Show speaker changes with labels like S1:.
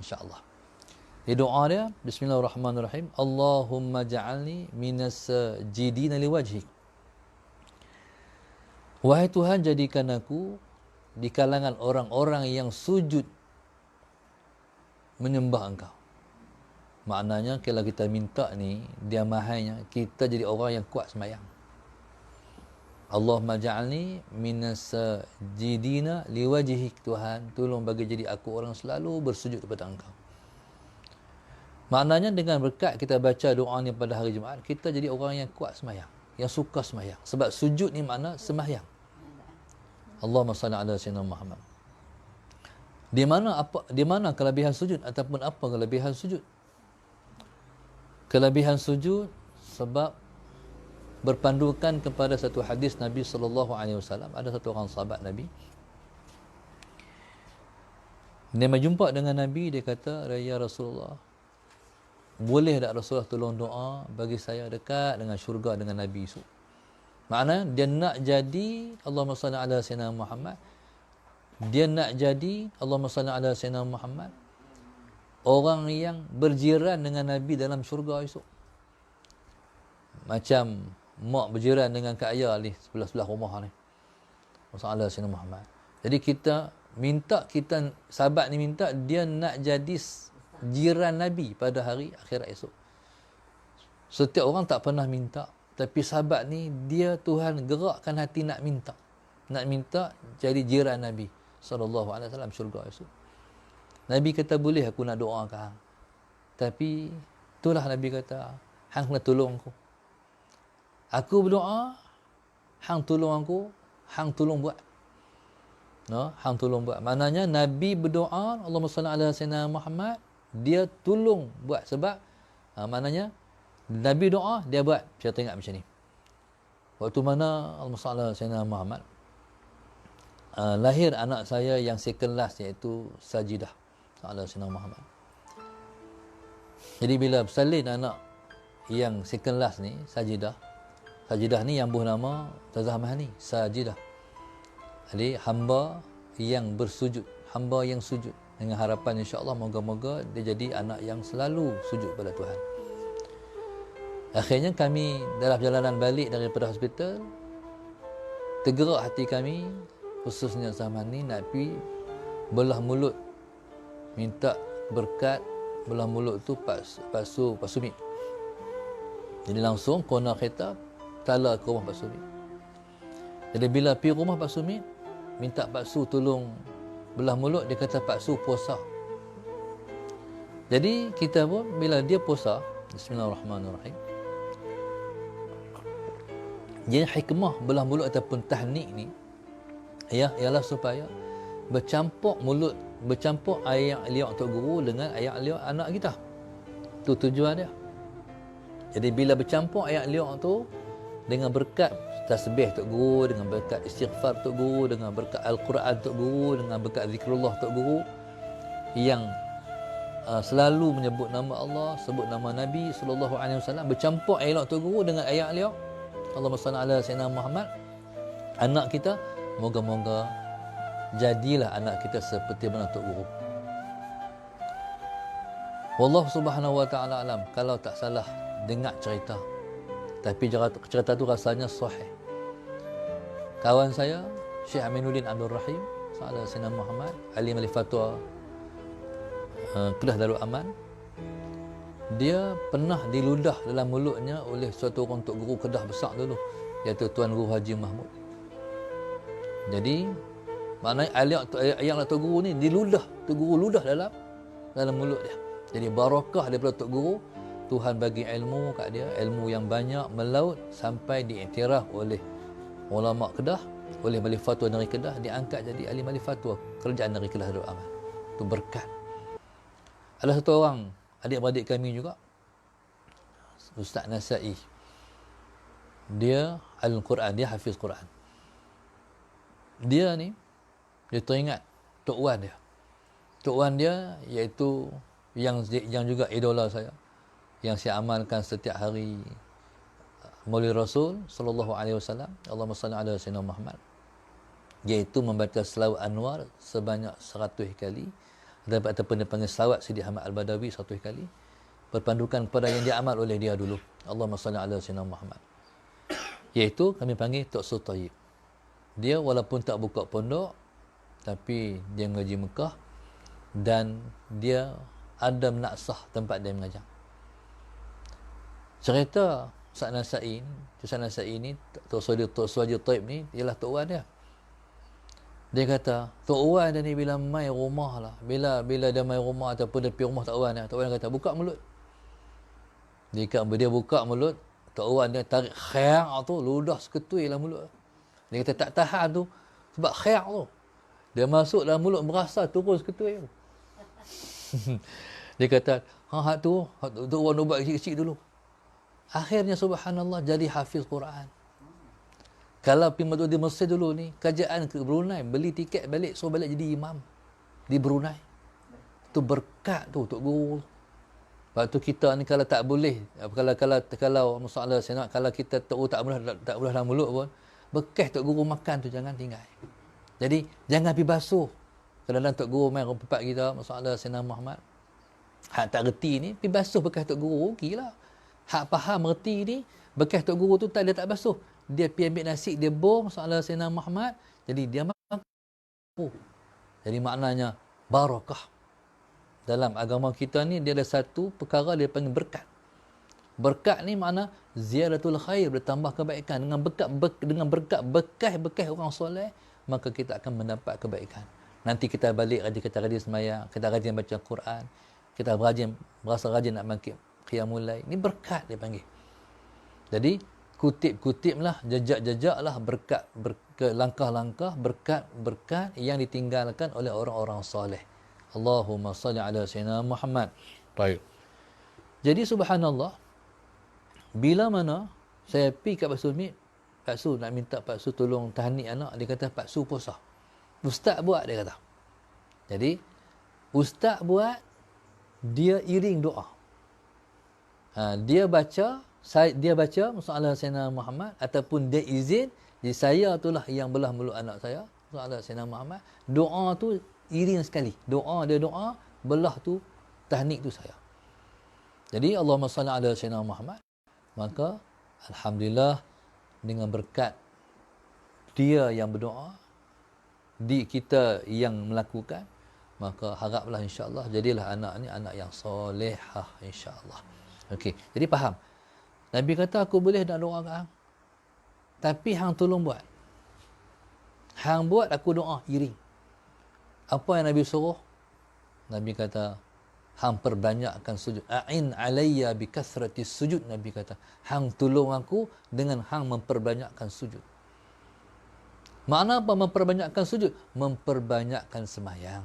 S1: insya-Allah. Di doa dia, bismillahirrahmanirrahim, Allahumma ja'alni minas sajidina liwajhik. Wahai Tuhan, jadikan aku di kalangan orang-orang yang sujud menyembah Engkau. Maknanya kalau kita minta ni, dia mahainya kita jadi orang yang kuat sembahyang. Allahumma ja'alni minas sajidina liwajhik. Tuhan, tolong bagi jadi aku orang selalu bersujud kepada Engkau. Maknanya dengan berkat kita baca doa ni pada hari Jumaat, kita jadi orang yang kuat sembahyang, yang suka sembahyang. Sebab sujud ni makna sembahyang. Allahumma salli ala sayyidina Muhammad. Di mana kelebihan sujud ataupun apa kelebihan sujud? Kelebihan sujud sebab berpandukan kepada satu hadis Nabi sallallahu alaihi wasallam. Ada satu orang sahabat Nabi, dia berjumpa dengan Nabi, dia kata, "Ya Rasulullah, boleh tak Rasulullah tolong doa bagi saya dekat dengan syurga dengan Nabi esok?" Makna dia nak jadi Allahumma salli ala sayyidina Muhammad. Dia nak jadi Allahumma salli ala sayyidina Muhammad orang yang berjiran dengan Nabi dalam syurga esok. Macam mak berjiran dengan Kak Ayah ni sebelah-sebelah rumah ni. Allahumma salli ala sayyidina Muhammad. Jadi kita sahabat ni minta dia nak jadi jiran Nabi pada hari akhirat esok. Setiap orang tak pernah minta, tapi sahabat ni dia Tuhan gerakkan hati nak minta. Nak minta jadi jiran Nabi sallallahu alaihi wasallam syurga esok. Nabi kata, boleh aku nak doa ke hang. Tapi itulah Nabi kata, hang kena tolong aku. Aku berdoa, hang tolong aku, hang tolong buat. No, hang tolong buat. Maknanya Nabi berdoa, Allahumma salli ala sayyidina Muhammad, dia tolong buat. Sebab maknanya Nabi doa, dia buat. Saya teringat macam ni. Waktu mana Allahumma salli ala sayyidina Muhammad, lahir anak saya yang second last, iaitu Sajidah ala sayyidina Muhammad. Jadi bila bersalin anak yang second last ni, Sajidah ni yang buah nama Tazah Mahani, Sajidah. Jadi hamba yang bersujud, hamba yang sujud, dengan harapan insya-Allah moga-moga dia jadi anak yang selalu sujud pada Tuhan. Akhirnya kami dalam perjalanan balik daripada hospital, tergerak hati kami, khususnya zaman ni, nak pergi belah mulut, minta berkat belah mulut tu Pak Sumit. Jadi langsung corner kereta tala ke rumah Pak Sumit. Jadi bila pergi rumah Pak Sumit, minta Pak Su tolong belah mulut, dia kata Pak Su puasa. Jadi kita pun bila dia puasa, bismillahirrahmanirrahim, jadi hikmah belah mulut ataupun tahnik ni ialah supaya bercampur air liak Tok Guru dengan air liak anak kita. Itu tujuan dia. Jadi bila bercampur air liak tu dengan berkat tasbih Tok Guru, dengan berkat istighfar Tok Guru, dengan berkat Al-Quran Tok Guru, dengan berkat zikrullah Tok Guru yang selalu menyebut nama Allah, sebut nama Nabi sallallahu alaihi wasallam, bercampur air liak Tok Guru dengan air liak Allahumma salli ala sayyidina Muhammad, anak kita moga-moga jadilah anak kita seperti mana Tok Guru. Wallahu subhanahu wa ta'ala alam. Kalau tak salah dengar cerita, tapi cerita tu rasanya sahih. Kawan saya Syekh Aminuddin Abdul Rahim Salah Sayyidina Muhammad, alim ahli fatwa Kedah Darul Aman, dia pernah diludah dalam mulutnya oleh suatu orang Tok Guru Kedah besar dulu, iaitu Tuan Guru Haji Mahmud. Jadi maknanya ayat Tok Guru ni diludah, Tok Guru ludah dalam mulut dia. Jadi barakah daripada Tok Guru, Tuhan bagi ilmu kat dia, ilmu yang banyak melaut sampai diiktiraf oleh ulama Kedah, oleh ahli fatwa negeri Kedah, diangkat jadi alim ahli fatwa kerajaan negeri Kedah Darul Aman. Itu berkat. Ada satu orang adik-beradik kami juga, Ustaz Nasai. Dia Al-Quran, dia hafiz Quran. Dia teringat Tok Wan dia. Tok Wan dia iaitu yang juga idola saya, yang saya amalkan setiap hari Maulid Rasul sallallahu alaihi wasallam, Allahumma salli ala sayyidina Muhammad, iaitu membaca selawat Anwar sebanyak 100 kali, ataupun dia panggil selawat Sidi Ahmad Al-Badawi 100 kali, berpandukan kepada yang diamal oleh dia dulu. Allahumma salli ala sayyidina Muhammad. Iaitu kami panggil Tok Su Tayyib. Dia walaupun tak buka pondok, tapi dia mengaji Mekah dan dia ada menaksah tempat dia mengajar. Cerita Ustaz Nasai ni, Tok Suhaji Taib ni ialah Tok Wan dia. Dia kata, Tok Wan dia ni bila mai rumah lah, bila dia mai rumah ataupun dia pergi rumah Tok Wan, Tok Wan kata, buka mulut. Dia buka mulut, Tok Wan dia tarik khair tu, ludah seketui dalam mulut. Dia kata tak tahan tu, sebab khair tu. Dia masuk dalam mulut, berasa turun seketui tu. Dia kata, hak tu Tok Wan ubat kecil-kecil dulu. Akhirnya subhanallah jadi hafiz Quran. Kalau pergi di Mesir dulu ni, kerajaan ke Brunei, beli tiket balik, so balik jadi imam di Brunei. Tu berkat tu Tok Guru. Lepas tu kita ni kalau tak boleh, kalau masalah saya nak, kalau kita tak boleh dalam mulut pun, bekas Tok Guru makan tu jangan tinggal. Jadi jangan pergi basuh. Kadang-kadang Tok Guru main rumpat kita, masalah Sayyidina Muhammad. Hak tak reti ni, pergi basuh bekas Tok Guru, okeylah. Hak faham reti ni, bekas Tok Guru tu dia tak basuh. Dia pergi ambil nasi, dia bom masalah Sayyidina Muhammad, jadi dia makan. Jadi maknanya barakah. Dalam agama kita ni, dia ada satu perkara dia panggil berkat. Berkat ni makna ziyadatul khair, bertambah kebaikan. Dengan berkat bekas orang soleh, maka kita akan mendapat kebaikan. Nanti kita balik, kita rajin sembahyang, kita rajin baca Quran, kita berasa rajin nak bangkit qiyamul lail. Ni berkat dia panggil. Jadi kutip-kutiplah, jejak-jejaklah berkat, langkah-langkah berkat yang ditinggalkan oleh orang-orang soleh. Allahumma salli ala sayyidina Muhammad. Baik. Jadi subhanallah, bila mana saya pergi kat Pak Su Mit, Pak Su nak minta Pak Su tolong tahnik anak, dia kata Pak Su puasa. Ustaz buat, dia kata. Jadi ustaz buat, dia iring doa. Dia baca masalah Sayyidina Muhammad, ataupun dia izin, jadi saya itulah yang belah mulut anak saya, masalah Sayyidina Muhammad. Doa tu iring sekali. Dia doa, belah tu tahnik tu saya. Jadi Allahumma salli ala Sayyidina Muhammad. Maka alhamdulillah, dengan berkat dia yang berdoa, di kita yang melakukan, maka haraplah insya-Allah jadilah anak ni anak yang solehah insya-Allah. Okey, jadi faham. Nabi kata aku boleh nak doa kat hang, tapi hang tolong buat. Hang buat, aku doa iring. Apa yang Nabi suruh? Nabi kata hang perbanyakkan sujud. A'in alayya bi kasratis sujud, Nabi kata. Hang tolong aku dengan hang memperbanyakkan sujud. Makna apa memperbanyakkan sujud? Memperbanyakkan sembahyang.